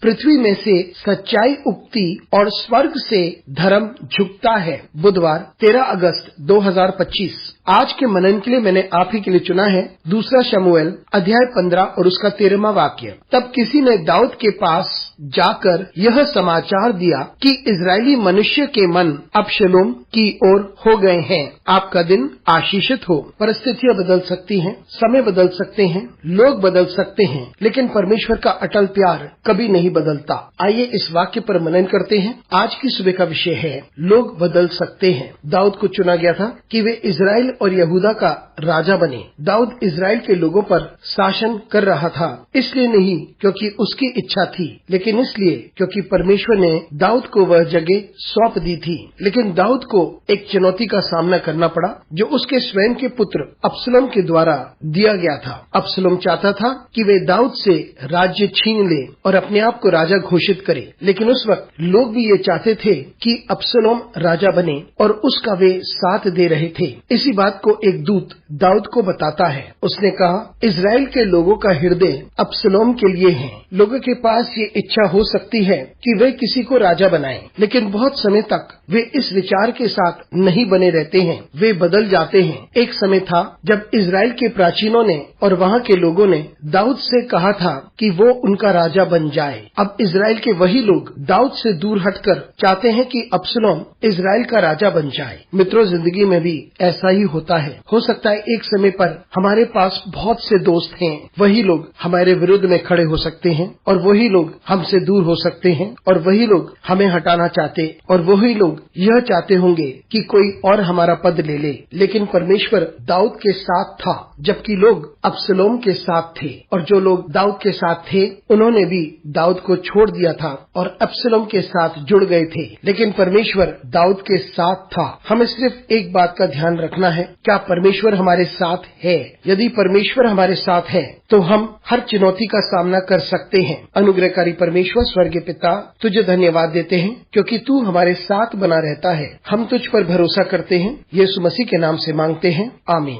पृथ्वी में से सच्चाई उगती और स्वर्ग से धर्म झुकता है। बुधवार 13 अगस्त 2025। आज के मनन के लिए मैंने आप ही के लिए चुना है 2 शमूएल अध्याय 15 और उसका 13वां वाक्य। तब किसी ने दाऊद के पास जाकर यह समाचार दिया कि इजरायली मनुष्य के मन अबशलोम की ओर हो गए हैं। आपका दिन आशीषित हो। परिस्थितियां बदल सकती हैं, समय बदल सकते हैं, लोग बदल सकते हैं, लेकिन परमेश्वर का अटल प्यार कभी नहीं बदलता। आइए इस वाक्य पर मनन करते हैं। आज की सुबह का विषय है लोग बदल सकते हैं। दाऊद को चुना गया था कि वे इजराइल और यहूदा का राजा बने। दाऊद इजराइल के लोगों पर शासन कर रहा था, इसलिए नहीं क्योंकि उसकी इच्छा थी, लेकिन इसलिए क्योंकि परमेश्वर ने दाऊद को वह जगह सौंप दी थी। लेकिन दाऊद को एक चुनौती का सामना करना पड़ा जो उसके स्वयं के पुत्र अबशलोम के द्वारा दिया गया था। अबशलोम चाहता था कि वे दाऊद से राज्य छीन ले और अपने आप को राजा घोषित करे, लेकिन उस वक्त लोग भी ये चाहते थे कि अबशलोम राजा बने और उसका वे साथ दे रहे थे। इसी बात को एक दूत दाऊद को बताता है। उसने कहा, इजराइल के लोगों का हृदय अबशलोम के लिए है। लोगों के पास ये इच्छा हो सकती है कि वे किसी को राजा बनाएं, लेकिन बहुत समय तक वे इस विचार के साथ नहीं बने रहते हैं। वे बदल जाते हैं। एक समय था जब इजराइल के प्राचीनों ने और वहाँ के लोगों ने दाऊद से कहा था कि वो उनका राजा बन जाए। अब इजराइल के वही लोग दाऊद से दूर हटकर चाहते हैं कि अबशलोम इजराइल का राजा बन जाए। मित्रों, जिंदगी में भी ऐसा ही होता है। हो सकता है एक समय पर हमारे पास बहुत से दोस्त हैं, वही लोग हमारे विरुद्ध में खड़े हो सकते हैं और वही लोग हमसे दूर हो सकते हैं और वही लोग हमें हटाना चाहते और वही लोग यह चाहते होंगे कि कोई और हमारा पद ले ले। लेकिन परमेश्वर दाऊद के साथ था जबकि लोग अबशलोम के साथ थे, और जो लोग दाऊद के साथ थे उन्होंने भी दाऊद को छोड़ दिया था और अबशलोम के साथ जुड़ गए थे। लेकिन परमेश्वर दाऊद के साथ था। हमें सिर्फ एक बात का ध्यान रखना है, क्या परमेश्वर हमारे साथ है? यदि परमेश्वर हमारे साथ है तो हम हर चुनौती का सामना कर सकते हैं। अनुग्रहकारी परमेश्वर स्वर्गीय पिता, तुझे धन्यवाद देते हैं क्योंकि तू हमारे साथ बना रहता है। हम तुझ पर भरोसा करते हैं। यीशु मसीह के नाम से मांगते हैं, आमीन।